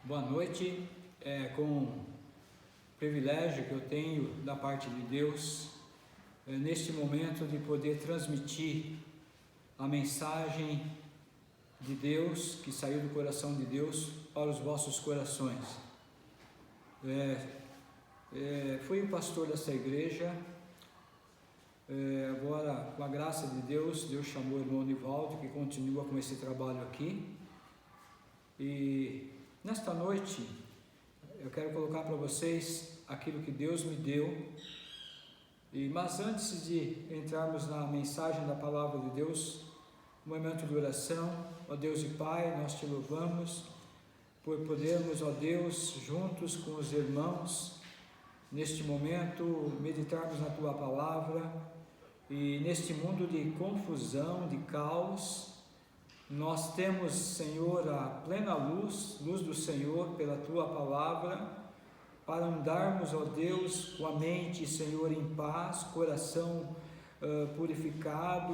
Boa noite. Com o privilégio que eu tenho da parte de Deus, neste momento de poder transmitir a mensagem de Deus que saiu do coração de Deus para os vossos corações. Fui o pastor dessa igreja, agora com a graça de Deus, Deus chamou o irmão Nivaldo, que continua com esse trabalho aqui, e nesta noite eu quero colocar para vocês aquilo que Deus me deu, mas antes de entrarmos na mensagem da palavra de Deus, um momento de oração. Ó Deus e Pai, nós te louvamos por podermos, ó Deus, juntos com os irmãos, neste momento, meditarmos na Tua Palavra, e neste mundo de confusão, de caos, nós temos, Senhor, a plena luz do Senhor pela Tua Palavra, para andarmos, ó Deus, com a mente, Senhor, em paz, coração purificado,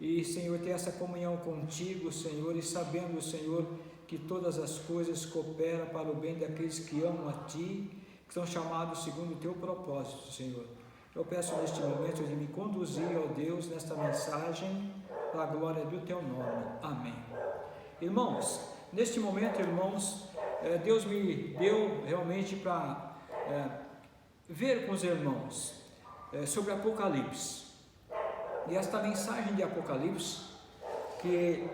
e, Senhor, ter essa comunhão contigo, Senhor, e sabendo, Senhor, que todas as coisas cooperam para o bem daqueles que amam a Ti, que são chamados segundo o Teu propósito, Senhor. Eu peço neste momento de me conduzir, ó Deus, nesta mensagem, para a glória do Teu nome. Amém. Irmãos, neste momento, irmãos, Deus me deu realmente para ver com os irmãos sobre Apocalipse. E esta mensagem de Apocalipse, que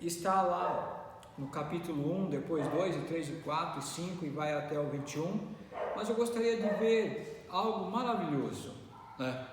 está lá no capítulo 1, depois 2, e 3, e 4, e 5, e vai até o 21, mas eu gostaria de ver algo maravilhoso, né?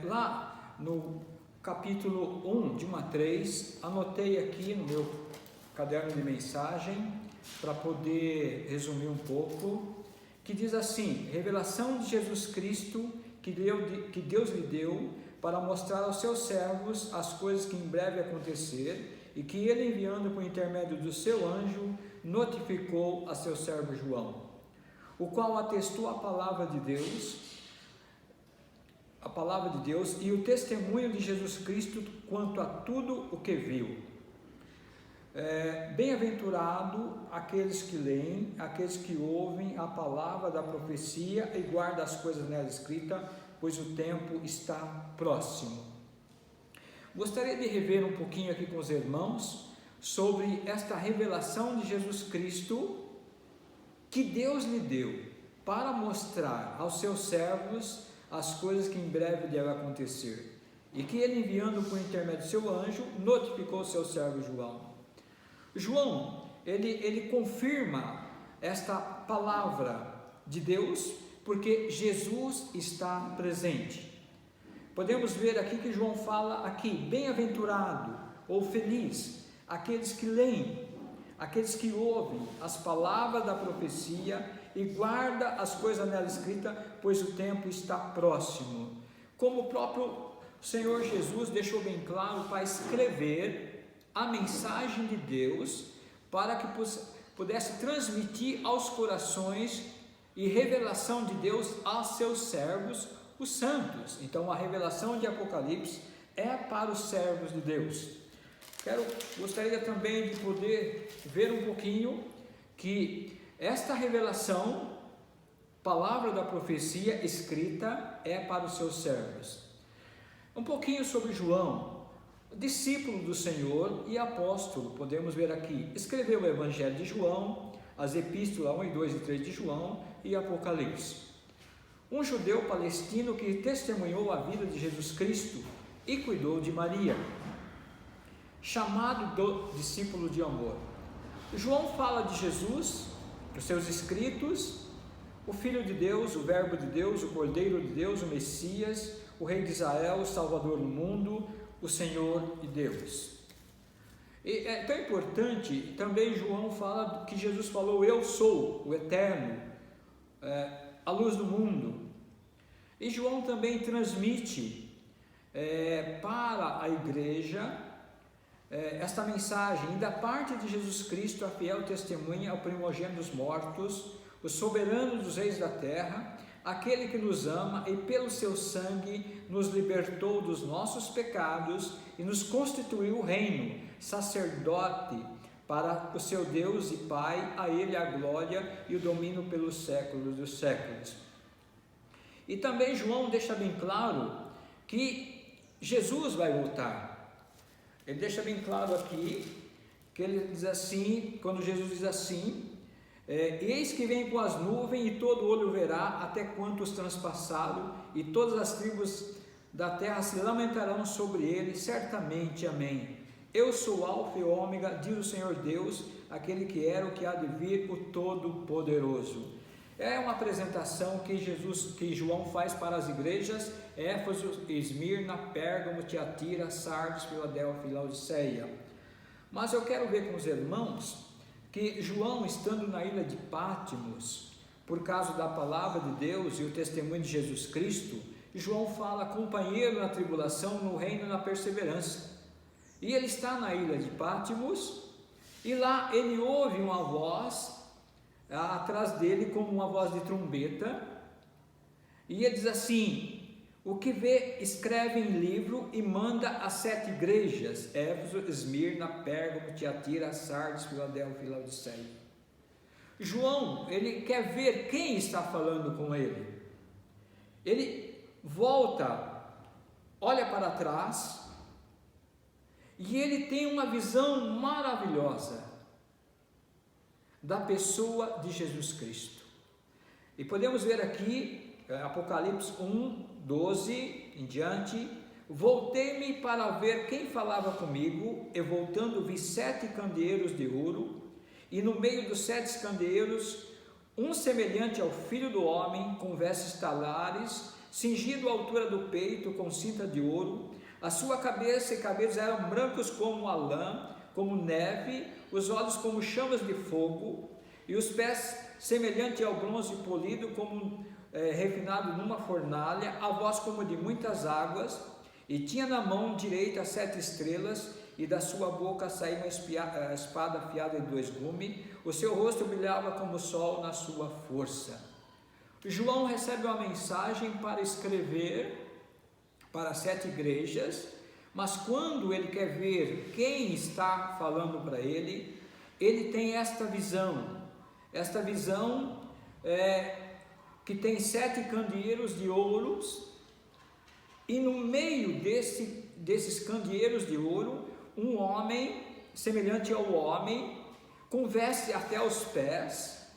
Lá no capítulo 1, de 1 a 3, anotei aqui no meu caderno de mensagem, para poder resumir um pouco, que diz assim: revelação de Jesus Cristo que Deus lhe deu para mostrar aos seus servos as coisas que em breve acontecer, e que ele, enviando por intermédio do seu anjo, notificou a seu servo João, o qual atestou a palavra de Deus e o testemunho de Jesus Cristo quanto a tudo o que viu. Bem-aventurado aqueles que leem, aqueles que ouvem a palavra da profecia e guardam as coisas nela escritas, pois o tempo está próximo. Gostaria de rever um pouquinho aqui com os irmãos sobre esta revelação de Jesus Cristo que Deus lhe deu para mostrar aos seus servos as coisas que em breve devem acontecer, e que ele, enviando por intermédio do seu anjo, notificou o seu servo João. João, ele confirma esta palavra de Deus, porque Jesus está presente. Podemos ver aqui que João fala aqui: bem-aventurado ou feliz aqueles que leem, aqueles que ouvem as palavras da profecia e guardam as coisas nela escritas, pois o tempo está próximo. Como o próprio Senhor Jesus deixou bem claro, para escrever a mensagem de Deus, para que pudesse transmitir aos corações e revelação de Deus aos seus servos, os santos. Então a revelação de Apocalipse é para os servos de Deus. Gostaria também de poder ver um pouquinho que esta revelação, palavra da profecia escrita, é para os seus servos. Um pouquinho sobre João, discípulo do Senhor e apóstolo. Podemos ver aqui: escreveu o Evangelho de João, as epístolas 1, e 2, e 3 de João e Apocalipse. Um judeu palestino que testemunhou a vida de Jesus Cristo e cuidou de Maria, chamado do discípulo de amor. João fala de Jesus, os seus escritos, o Filho de Deus, o Verbo de Deus, o Cordeiro de Deus, o Messias, o Rei de Israel, o Salvador do mundo, o Senhor e Deus. E é tão importante, também João fala que Jesus falou: eu sou o Eterno, a luz do mundo. E João também transmite para a igreja esta mensagem: e da parte de Jesus Cristo, a fiel testemunha, o primogênito dos mortos, o soberano dos reis da terra, aquele que nos ama e pelo seu sangue nos libertou dos nossos pecados e nos constituiu reino, sacerdote para o seu Deus e Pai, a Ele a glória e o domínio pelos séculos dos séculos. E também João deixa bem claro que Jesus vai voltar. Ele deixa bem claro aqui, que ele diz assim, quando Jesus diz assim, eis que vem com as nuvens e todo olho verá, até quantos transpassaram, e todas as tribos da terra se lamentarão sobre ele, certamente, amém. Eu sou o Alfa e o Ômega, diz o Senhor Deus, aquele que era, o que há de vir, o Todo-Poderoso. É uma apresentação que João faz para as igrejas, Éfeso, Esmirna, Pérgamo, Tiatira, Sardes, Filadélfia e Laodiceia. Mas eu quero ver com os irmãos, que João, estando na ilha de Pátimos, por causa da palavra de Deus e o testemunho de Jesus Cristo, João fala companheiro na tribulação, no reino e na perseverança. E ele está na ilha de Pátimos, e lá ele ouve uma voz atrás dele como uma voz de trombeta, e ele diz assim: o que vê, escreve em livro e manda às 7 igrejas, Éfeso, Esmirna, Pérgamo, Tiatira, Sardes, Filadélfia e Laodiceia. João, ele quer ver quem está falando com ele. Ele volta, olha para trás, e ele tem uma visão maravilhosa da pessoa de Jesus Cristo. E podemos ver aqui, Apocalipse 1, 12 em diante: voltei-me para ver quem falava comigo, e voltando vi 7 candeeiros de ouro, e no meio dos 7 candeeiros, um semelhante ao Filho do Homem, com vestes talares, cingido à altura do peito, com cinta de ouro. A sua cabeça e cabelos eram brancos como a lã, como neve, os olhos como chamas de fogo, e os pés semelhante ao bronze polido, como refinado numa fornalha, a voz como de muitas águas, e tinha na mão direita 7 estrelas, e da sua boca saía uma espada afiada de 2 gumes, o seu rosto brilhava como o sol na sua força. João recebe uma mensagem para escrever para 7 igrejas, mas quando ele quer ver quem está falando para ele, ele tem esta visão que tem 7 candeeiros de ouros, e no meio desses candeeiros de ouro, um homem, semelhante ao homem, com veste até os pés,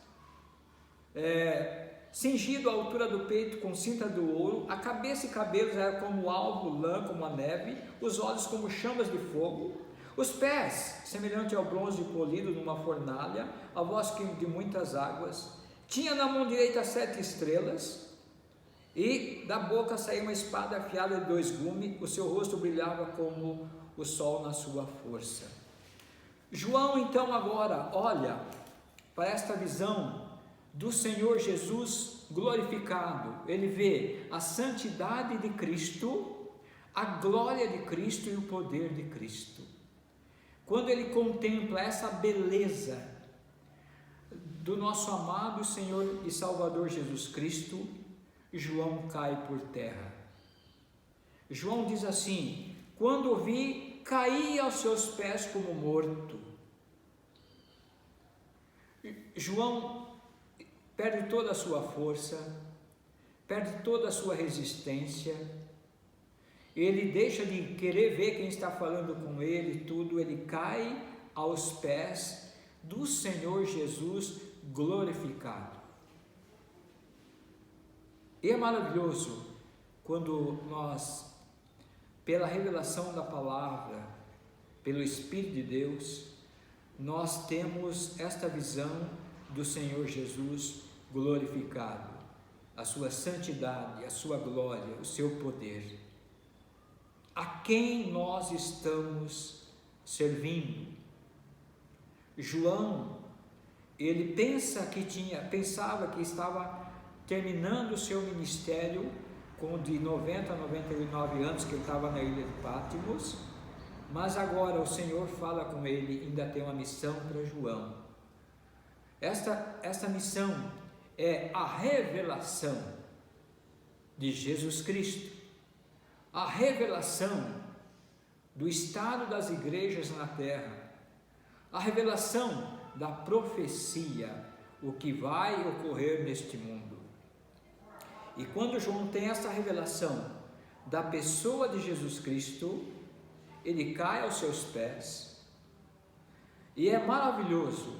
cingido à altura do peito com cinta de ouro, a cabeça e cabelos eram como alvo, lã, como a neve, os olhos como chamas de fogo, os pés semelhante ao bronze polido numa fornalha, a voz de muitas águas. Tinha na mão direita 7 estrelas, e da boca saía uma espada afiada de 2 gumes, o seu rosto brilhava como o sol na sua força. João então agora olha para esta visão do Senhor Jesus glorificado. Ele vê a santidade de Cristo, a glória de Cristo e o poder de Cristo. Quando ele contempla essa beleza do nosso amado Senhor e Salvador Jesus Cristo, João cai por terra. João diz assim: quando o vi, caí aos seus pés como morto. João perde toda a sua força, perde toda a sua resistência, ele deixa de querer ver quem está falando com ele, tudo, ele cai aos pés do Senhor Jesus glorificado. E é maravilhoso quando nós, pela revelação da palavra, pelo Espírito de Deus, nós temos esta visão do Senhor Jesus glorificado, a sua santidade, a sua glória, o seu poder. A quem nós estamos servindo? João, ele pensava que estava terminando o seu ministério com de 90 a 99 anos, que ele estava na ilha de Pátimos, mas agora o Senhor fala com ele, ainda tem uma missão para João. Esta missão é a revelação de Jesus Cristo, a revelação do estado das igrejas na terra, a revelação da profecia, o que vai ocorrer neste mundo. E quando João tem essa revelação da pessoa de Jesus Cristo, ele cai aos seus pés, e é maravilhoso,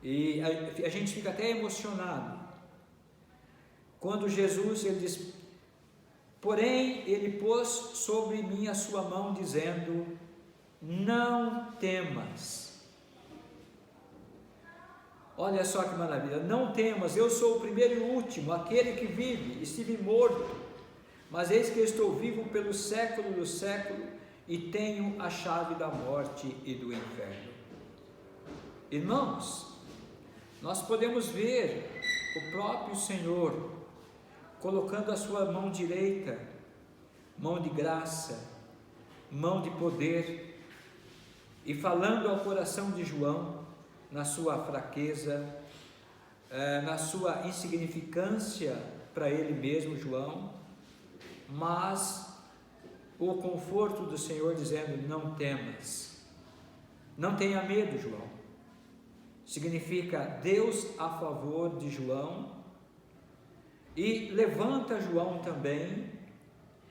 e a gente fica até emocionado, quando Jesus, ele diz, porém ele pôs sobre mim a sua mão, dizendo, não temas. Olha só que maravilha, não temas, eu sou o primeiro e o último, aquele que vive, estive morto, mas eis que eu estou vivo pelo século do século, e tenho a chave da morte e do inferno. Irmãos, nós podemos ver o próprio Senhor colocando a sua mão direita, mão de graça, mão de poder, e falando ao coração de João, na sua fraqueza, na sua insignificância para ele mesmo, João, mas o conforto do Senhor dizendo, não temas, não tenha medo, João. Significa Deus a favor de João, e levanta João também,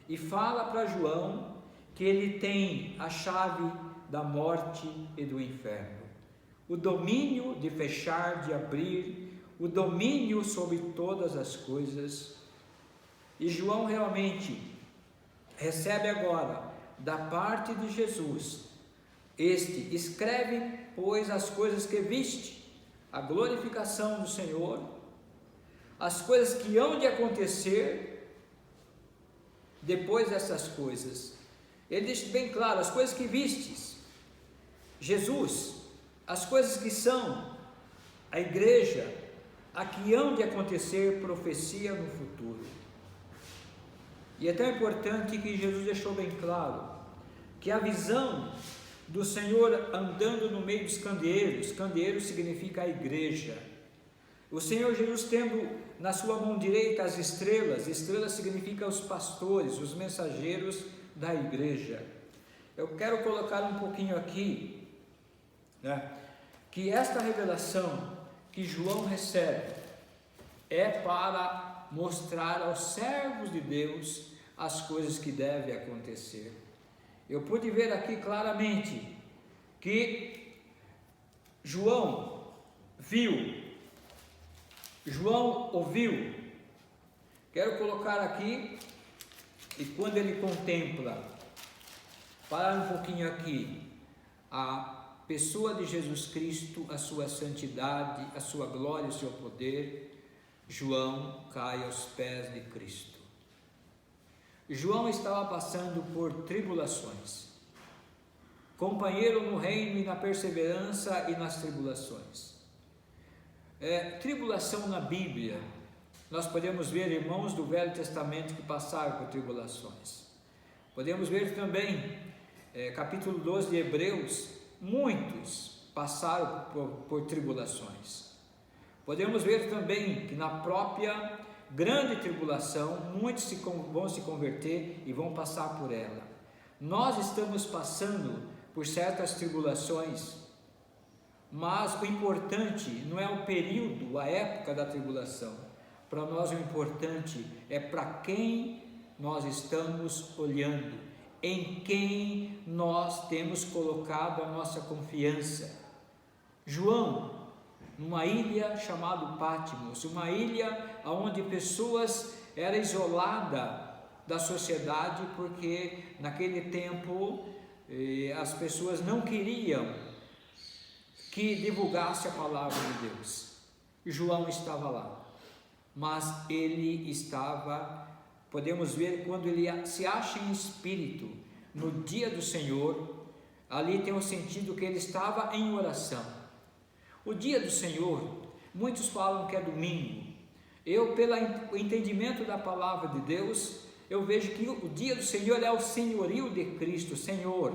e fala para João que ele tem a chave da morte e do inferno, o domínio de fechar, de abrir, o domínio sobre todas as coisas. E João realmente recebe agora da parte de Jesus escreve, pois, as coisas que viste, a glorificação do Senhor, as coisas que hão de acontecer depois dessas coisas. Ele deixa bem claro, as coisas que vistes, Jesus, as coisas que são a igreja, a que hão de acontecer, profecia no futuro. E é tão importante que Jesus deixou bem claro que a visão do Senhor andando no meio dos candeeiros, candeeiro significa a igreja, o Senhor Jesus tendo na sua mão direita as estrelas, estrelas significa os pastores, os mensageiros da igreja. Eu quero colocar um pouquinho aqui, que esta revelação que João recebe é para mostrar aos servos de Deus as coisas que devem acontecer. Eu pude ver aqui claramente que João viu, João ouviu. Quero colocar aqui, e quando ele contempla, parar um pouquinho aqui, a pessoa de Jesus Cristo, a sua santidade, a sua glória, o seu poder, João cai aos pés de Cristo. João estava passando por tribulações, companheiro no reino e na perseverança e nas tribulações. Tribulação na Bíblia, nós podemos ver irmãos do Velho Testamento que passaram por tribulações. Podemos ver também, capítulo 12 de Hebreus, muitos passaram por tribulações. Podemos ver também que na própria grande tribulação, muitos vão se converter e vão passar por ela. Nós estamos passando por certas tribulações, mas o importante não é o período, a época da tribulação. Para nós o importante é para quem nós estamos olhando, em quem nós temos colocado a nossa confiança. João, numa ilha chamada Patmos, uma ilha onde pessoas eram isoladas da sociedade, porque naquele tempo as pessoas não queriam que divulgasse a palavra de Deus. João estava lá, mas ele estava, podemos ver quando ele se acha em espírito no dia do Senhor, ali tem o sentido que ele estava em oração. O dia do Senhor, muitos falam que é domingo. Eu, pelo entendimento da palavra de Deus, eu vejo que o dia do Senhor é o senhorio de Cristo, Senhor.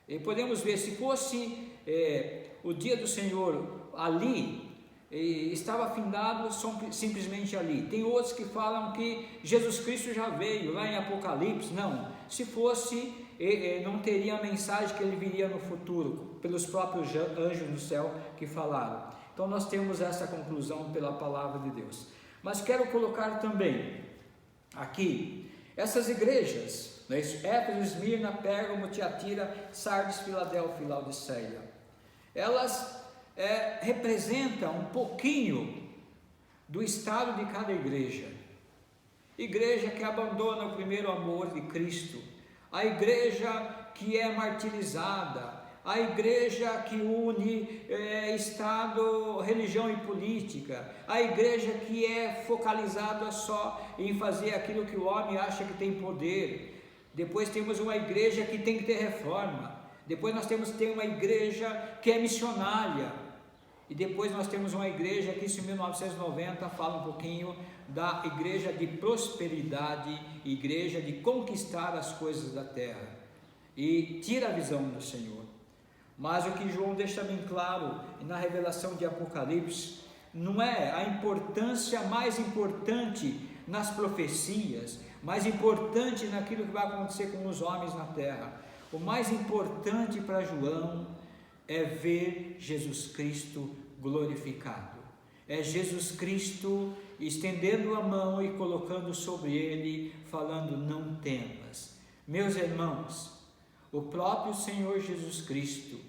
E podemos ver, se fosse o dia do Senhor ali, estava findado simplesmente ali. Tem outros que falam que Jesus Cristo já veio, lá em Apocalipse. Não, se fosse, não teria a mensagem que ele viria no futuro. pelos próprios anjos do céu que falaram. Então nós temos essa conclusão pela palavra de Deus. Mas quero colocar também aqui essas igrejas, não é isso? Éfeso, Esmirna, Pérgamo, Tiatira, Sardes, Filadélfia e Laodiceia. Elas representam um pouquinho do estado de cada igreja. Igreja que abandona o primeiro amor de Cristo, a igreja que é martirizada, a igreja que une Estado, religião e política, a igreja que é focalizada só em fazer aquilo que o homem acha que tem poder. Depois temos uma igreja que tem que ter reforma, depois nós temos que ter uma igreja que é missionária, e depois nós temos uma igreja que isso em 1990 fala um pouquinho da igreja de prosperidade, igreja de conquistar as coisas da terra, e tira a visão do Senhor. Mas o que João deixa bem claro na revelação de Apocalipse, não é a importância mais importante nas profecias, mais importante naquilo que vai acontecer com os homens na terra. O mais importante para João é ver Jesus Cristo glorificado. É Jesus Cristo estendendo a mão e colocando sobre ele, falando: não temas. Meus irmãos, o próprio Senhor Jesus Cristo,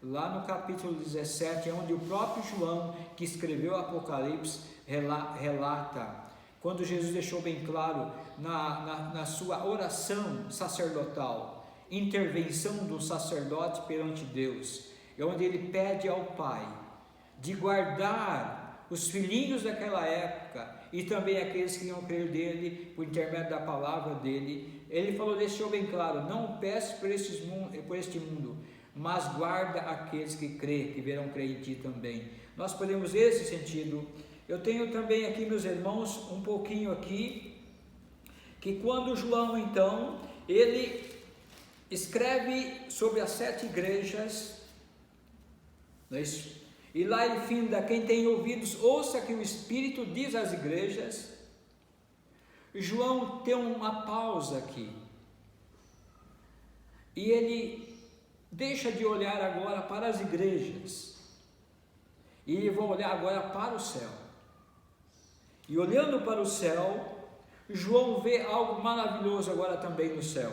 lá no capítulo 17, é onde o próprio João, que escreveu o Apocalipse, relata, quando Jesus deixou bem claro na sua oração sacerdotal, intervenção do sacerdote perante Deus, é onde ele pede ao Pai de guardar os filhinhos daquela época e também aqueles que iam crer dele por intermédio da palavra dele. Ele falou, deixou bem claro: não peço por este mundo, mas guarda aqueles que creem, que verão crer em ti também. Nós podemos ver esse sentido. Eu tenho também aqui, meus irmãos, um pouquinho aqui, que quando João então, ele escreve sobre as 7 igrejas, não é isso? E lá ele finda: quem tem ouvidos, ouça que o Espírito diz às igrejas. João tem uma pausa aqui, e ele deixa de olhar agora para as igrejas, e ele vai olhar agora para o céu. E olhando para o céu, João vê algo maravilhoso agora também no céu.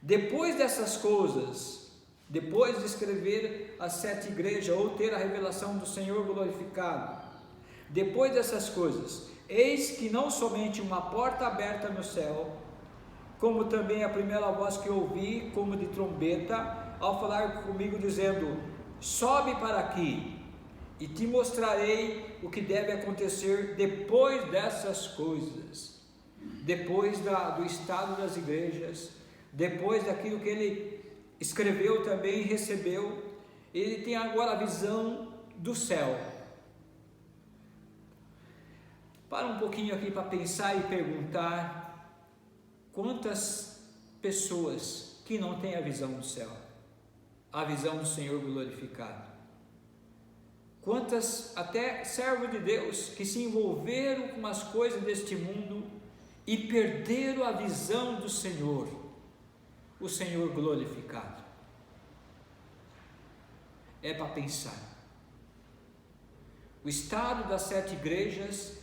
Depois dessas coisas, depois de escrever as 7 igrejas, ou ter a revelação do Senhor glorificado, depois dessas coisas, eis que não somente uma porta aberta no céu, como também a primeira voz que ouvi, como de trombeta, ao falar comigo, dizendo: sobe para aqui, e te mostrarei o que deve acontecer depois dessas coisas. Depois do estado das igrejas, depois daquilo que ele escreveu também e recebeu, ele tem agora a visão do céu. Para um pouquinho aqui para pensar e perguntar: quantas pessoas que não têm a visão do céu, a visão do Senhor glorificado? Quantas até servos de Deus que se envolveram com as coisas deste mundo e perderam a visão do Senhor, o Senhor glorificado? É para pensar. O estado das 7 igrejas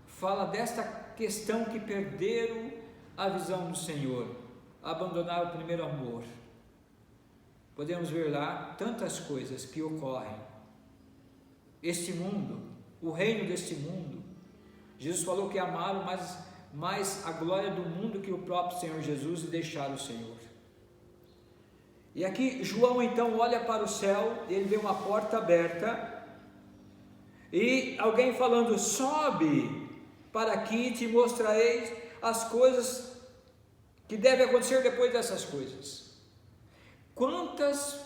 fala desta questão, que perderam a visão do Senhor, abandonaram o primeiro amor. Podemos ver lá tantas coisas que ocorrem. Este mundo, o reino deste mundo, Jesus falou que amaram mais a glória do mundo que o próprio Senhor Jesus, e deixaram o Senhor. E aqui João então olha para o céu, ele vê uma porta aberta, e alguém falando: sobe para aqui, te mostrarei as coisas que devem acontecer depois dessas coisas. Quantas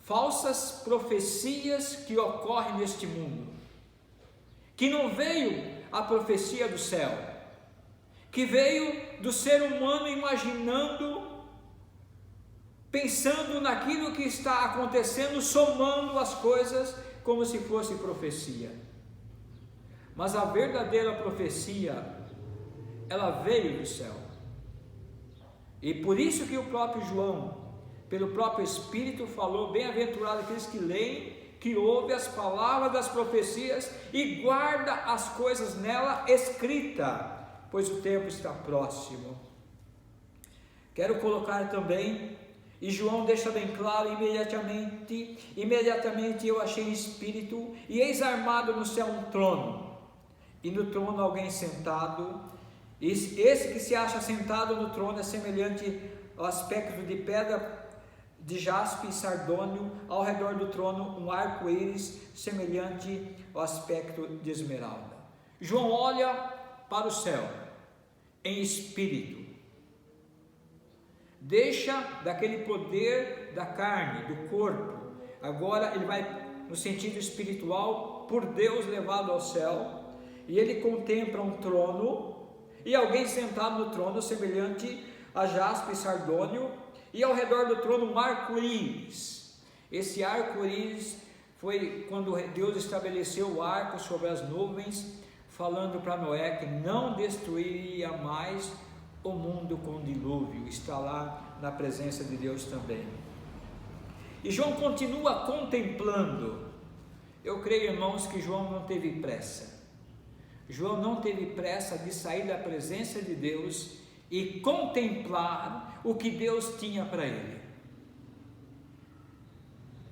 falsas profecias que ocorrem neste mundo, que não veio a profecia do céu, que veio do ser humano imaginando, pensando naquilo que está acontecendo, somando as coisas como se fosse profecia. Mas a verdadeira profecia, ela veio do céu. E por isso que o próprio João pelo próprio Espírito, falou: bem-aventurado aqueles que leem, que ouvem as palavras das profecias e guarda as coisas nela escrita, pois o tempo está próximo. Quero colocar também, e João deixa bem claro: imediatamente eu achei em espírito, e eis armado no céu um trono, e no trono alguém sentado. Esse que se acha sentado no trono é semelhante ao aspecto de pedra de jaspe e sardônio, ao redor do trono um arco-íris semelhante ao aspecto de esmeralda. João olha para o céu em espírito, deixa daquele poder da carne, do corpo, agora ele vai no sentido espiritual, por Deus levado ao céu, e ele contempla um trono e alguém sentado no trono semelhante a jaspe e sardônio, e ao redor do trono um arco-íris. Esse arco-íris foi quando Deus estabeleceu o arco sobre as nuvens, falando para Noé que não destruiria mais o mundo com o dilúvio. Está lá na presença de Deus também. E João continua contemplando. Eu creio, irmãos, que João não teve pressa. João não teve pressa de sair da presença de Deus e contemplar o que Deus tinha para ele.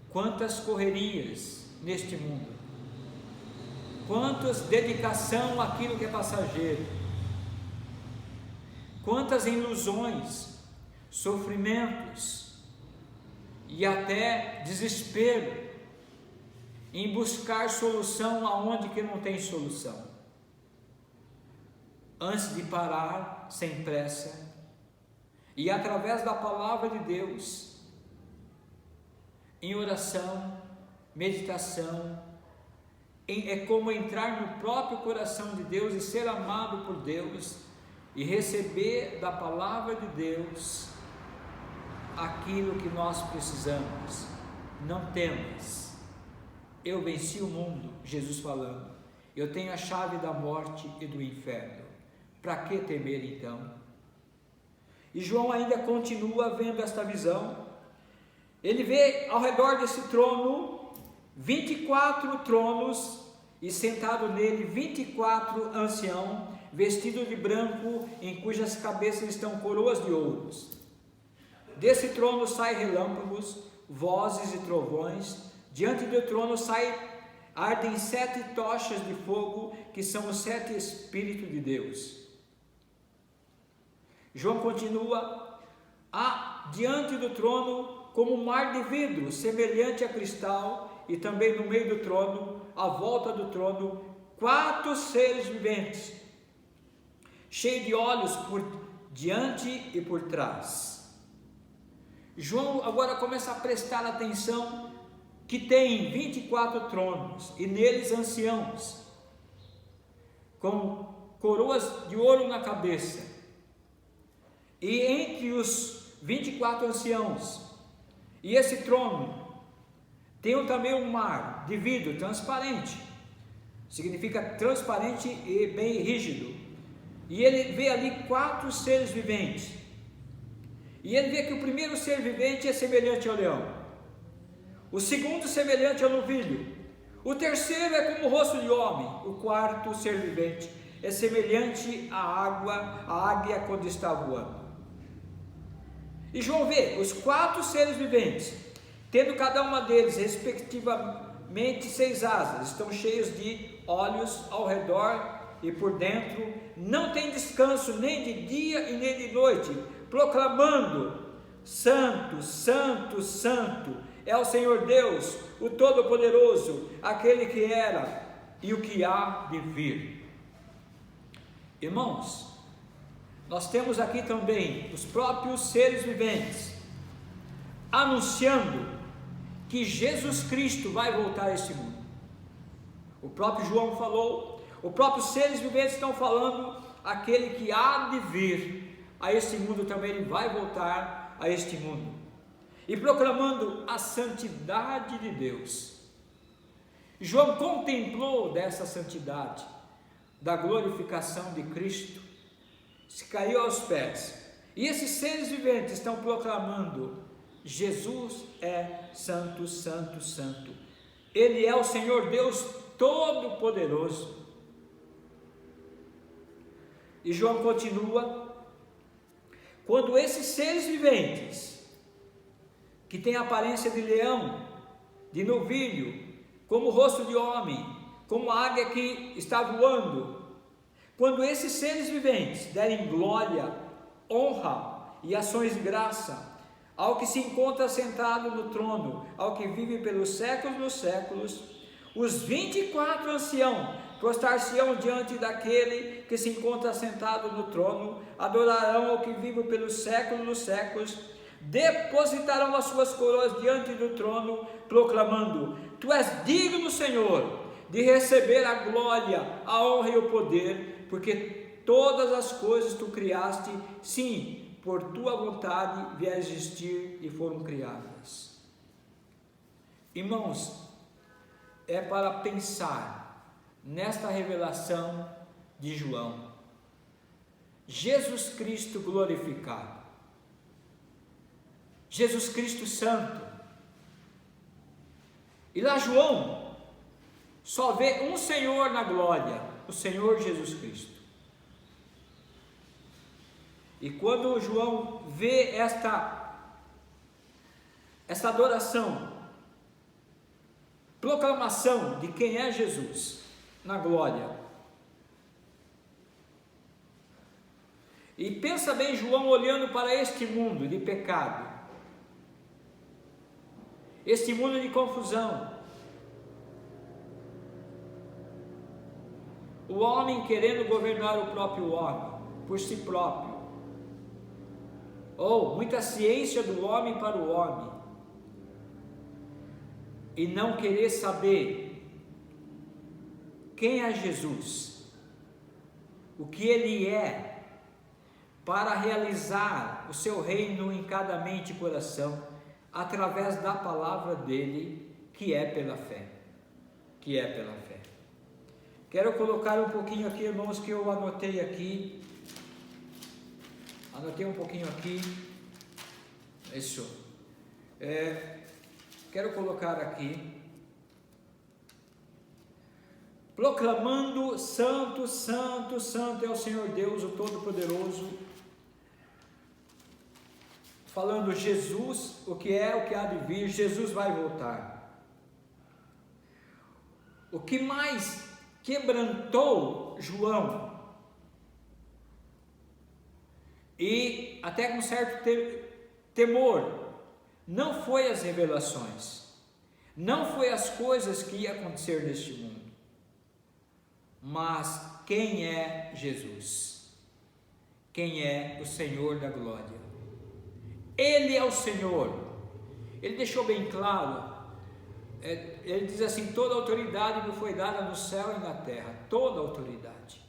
Quantas correrias neste mundo, quantas dedicação àquilo que é passageiro, quantas ilusões, sofrimentos e até desespero em buscar solução aonde que não tem solução. Antes de parar sem pressa e através da palavra de Deus, em oração, meditação, é como entrar no próprio coração de Deus e ser amado por Deus e receber da palavra de Deus aquilo que nós precisamos. Não temas, eu venci o mundo, Jesus falando, eu tenho a chave da morte e do inferno. Para que temer então? E João ainda continua vendo esta visão. Ele vê ao redor desse trono 24 tronos e sentado nele 24 anciãos, vestidos de branco, em cujas cabeças estão coroas de ouros. Desse trono saem relâmpagos, vozes e trovões. Diante do trono ardem 7 tochas de fogo, que são os 7 Espíritos de Deus. João continua: diante do trono, como um mar de vidro, semelhante a cristal, e também no meio do trono, à volta do trono, 4 seres viventes, cheios de olhos por diante e por trás. João agora começa a prestar atenção que tem 24 tronos, e neles anciãos, com coroas de ouro na cabeça. E entre os 24 anciãos e esse trono, tem também um mar de vidro transparente, significa transparente e bem rígido. E ele vê ali 4 seres viventes. E ele vê que o primeiro ser vivente é semelhante ao leão, o segundo semelhante ao novilho, o terceiro é como o rosto de homem, o quarto ser vivente é semelhante à águia quando está voando. E João vê os 4 seres viventes, tendo cada uma deles respectivamente 6 asas, estão cheios de olhos ao redor e por dentro, não tem descanso nem de dia e nem de noite, proclamando: Santo, Santo, Santo é o Senhor Deus, o Todo-Poderoso, aquele que era e o que há de vir. Irmãos, nós temos aqui também os próprios seres viventes anunciando que Jesus Cristo vai voltar a este mundo. O próprio João falou, os próprios seres viventes estão falando: aquele que há de vir a este mundo também, ele vai voltar a este mundo, e proclamando a santidade de Deus. João contemplou dessa santidade, da glorificação de Cristo, se caiu aos pés, e esses seres viventes estão proclamando: Jesus é santo, santo, santo. Ele é o Senhor Deus Todo-Poderoso. E João continua: quando esses seres viventes, que têm a aparência de leão, de novilho, como o rosto de homem, como a águia que está voando, quando esses seres viventes derem glória, honra e ações de graça ao que se encontra sentado no trono, ao que vive pelos séculos dos séculos, os 24 anciãos prostrar-se-ão diante daquele que se encontra sentado no trono, adorarão ao que vive pelos séculos dos séculos, depositarão as suas coroas diante do trono, proclamando: Tu és digno, Senhor, de receber a glória, a honra e o poder, porque todas as coisas tu criaste, sim, por tua vontade vieram existir e foram criadas. Irmãos, é para pensar nesta revelação de João. Jesus Cristo glorificado, Jesus Cristo santo. E lá João só vê um Senhor na glória, o Senhor Jesus Cristo. E quando João vê esta adoração, proclamação de quem é Jesus na glória, e pensa bem João olhando para este mundo de pecado, este mundo de confusão, o homem querendo governar o próprio homem por si próprio, ou muita ciência do homem para o homem, e não querer saber quem é Jesus, o que Ele é, para realizar o seu reino em cada mente e coração, através da palavra dEle, que é pela fé, Quero colocar um pouquinho aqui, irmãos, que eu anotei aqui, um pouquinho aqui, isso, quero colocar aqui: proclamando santo, santo, santo é o Senhor Deus, o Todo-Poderoso, falando Jesus, o que há de vir, Jesus vai voltar. O que mais quebrantou João, e até com certo temor, não foi as revelações, não foi as coisas que iam acontecer neste mundo, mas quem é Jesus, quem é o Senhor da glória. Ele é o Senhor. Ele deixou bem claro, ele diz assim: toda autoridade me foi dada no céu e na terra, toda autoridade.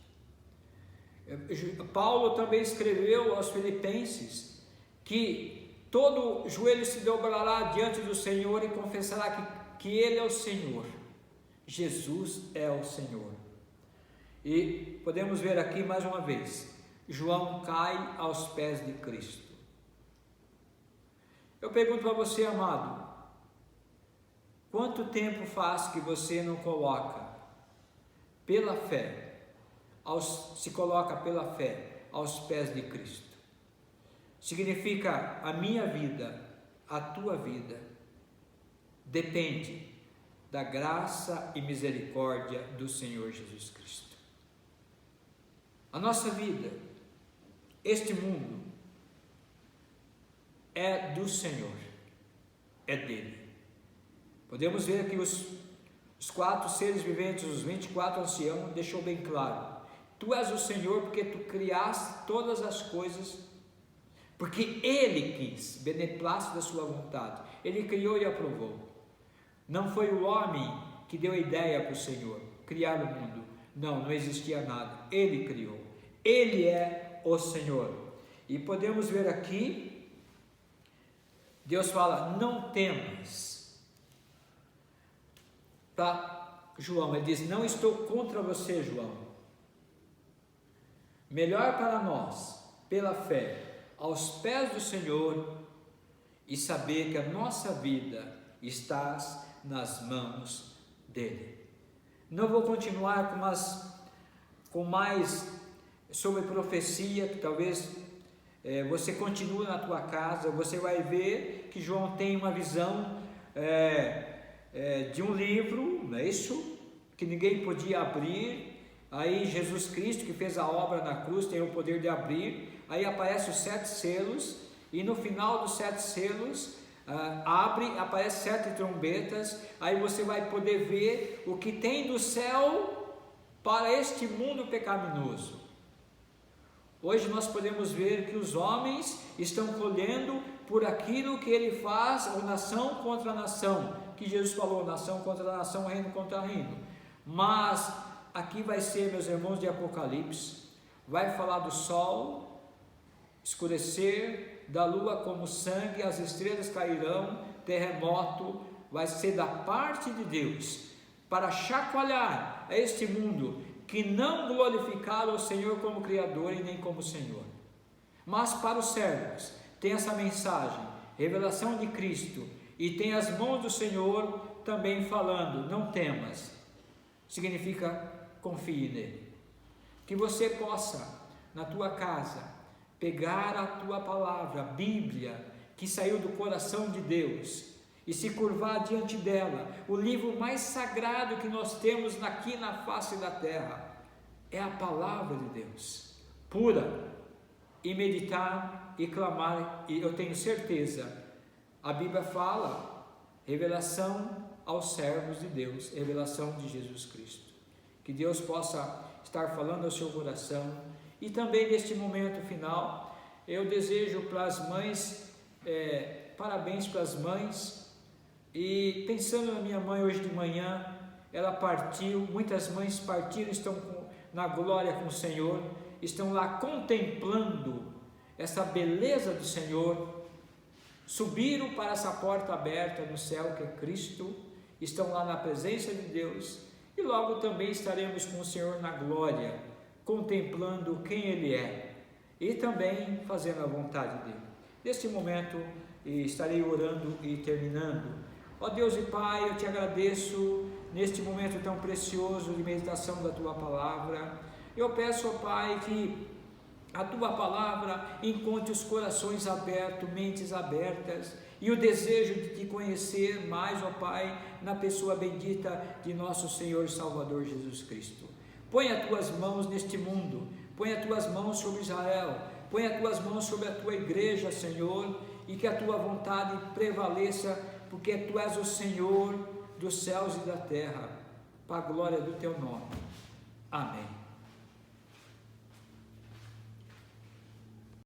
Paulo também escreveu aos Filipenses que todo joelho se dobrará diante do Senhor e confessará que Ele é o Senhor, Jesus é o Senhor. E podemos ver aqui mais uma vez, João cai aos pés de Cristo. Eu pergunto para você, amado, quanto tempo faz que você não coloca pela fé, se coloca pela fé aos pés de Cristo? Significa a minha vida, a tua vida, depende da graça e misericórdia do Senhor Jesus Cristo. A nossa vida, este mundo, é do Senhor, é dele. Podemos ver aqui os 4 seres viventes, os 24 anciãos, deixou bem claro: Tu és o Senhor porque Tu criaste todas as coisas, porque Ele quis, beneplácito da sua vontade, Ele criou e aprovou. Não foi o homem que deu a ideia para o Senhor criar o mundo, não existia nada, Ele criou, Ele é o Senhor. E podemos ver aqui, Deus fala: não temas, para João, Ele diz: não estou contra você, João. Melhor para nós, pela fé, aos pés do Senhor, e saber que a nossa vida está nas mãos dele. Não vou continuar com mais sobre profecia, que talvez você continue na tua casa, você vai ver que João tem uma visão de um livro, não é isso? Que ninguém podia abrir. Aí Jesus Cristo, que fez a obra na cruz, tem o poder de abrir. Aí aparecem os 7 selos, e no final dos 7 selos aparece 7 trombetas. Aí você vai poder ver o que tem do céu para este mundo pecaminoso. Hoje nós podemos ver que os homens estão colhendo por aquilo que ele faz, ou nação contra nação, que Jesus falou, nação contra nação, reino contra reino. Mas aqui vai ser, meus irmãos, de Apocalipse, vai falar do sol escurecer, da lua como sangue, as estrelas cairão, terremoto, vai ser da parte de Deus, para chacoalhar este mundo que não glorificaram o Senhor como Criador e nem como Senhor. Mas para os servos, tem essa mensagem, revelação de Cristo, e tem as mãos do Senhor também falando, não temas, significa confie nele. Que você possa, na tua casa, pegar a tua palavra, a Bíblia, que saiu do coração de Deus, e se curvar diante dela. O livro mais sagrado que nós temos aqui na face da terra é a palavra de Deus, pura, e meditar e clamar. E eu tenho certeza, a Bíblia fala, revelação aos servos de Deus, revelação de Jesus Cristo. Que Deus possa estar falando ao seu coração. E também neste momento final, eu desejo para as mães, parabéns para as mães. E pensando na minha mãe hoje de manhã, ela partiu, muitas mães partiram, estão na glória com o Senhor, estão lá contemplando essa beleza do Senhor, subiram para essa porta aberta no céu que é Cristo, estão lá na presença de Deus, e logo também estaremos com o Senhor na glória, contemplando quem Ele é, e também fazendo a vontade dEle. Neste momento estarei orando e terminando. Ó Deus e Pai, eu te agradeço neste momento tão precioso de meditação da Tua Palavra. Eu peço, ó Pai, que a Tua Palavra encontre os corações abertos, mentes abertas, e o desejo de Te conhecer mais, ó Pai, na pessoa bendita de nosso Senhor e Salvador Jesus Cristo. Põe as Tuas mãos neste mundo, põe as Tuas mãos sobre Israel, põe as Tuas mãos sobre a Tua igreja, Senhor, e que a Tua vontade prevaleça, porque Tu és o Senhor dos céus e da terra, para a glória do Teu nome. Amém.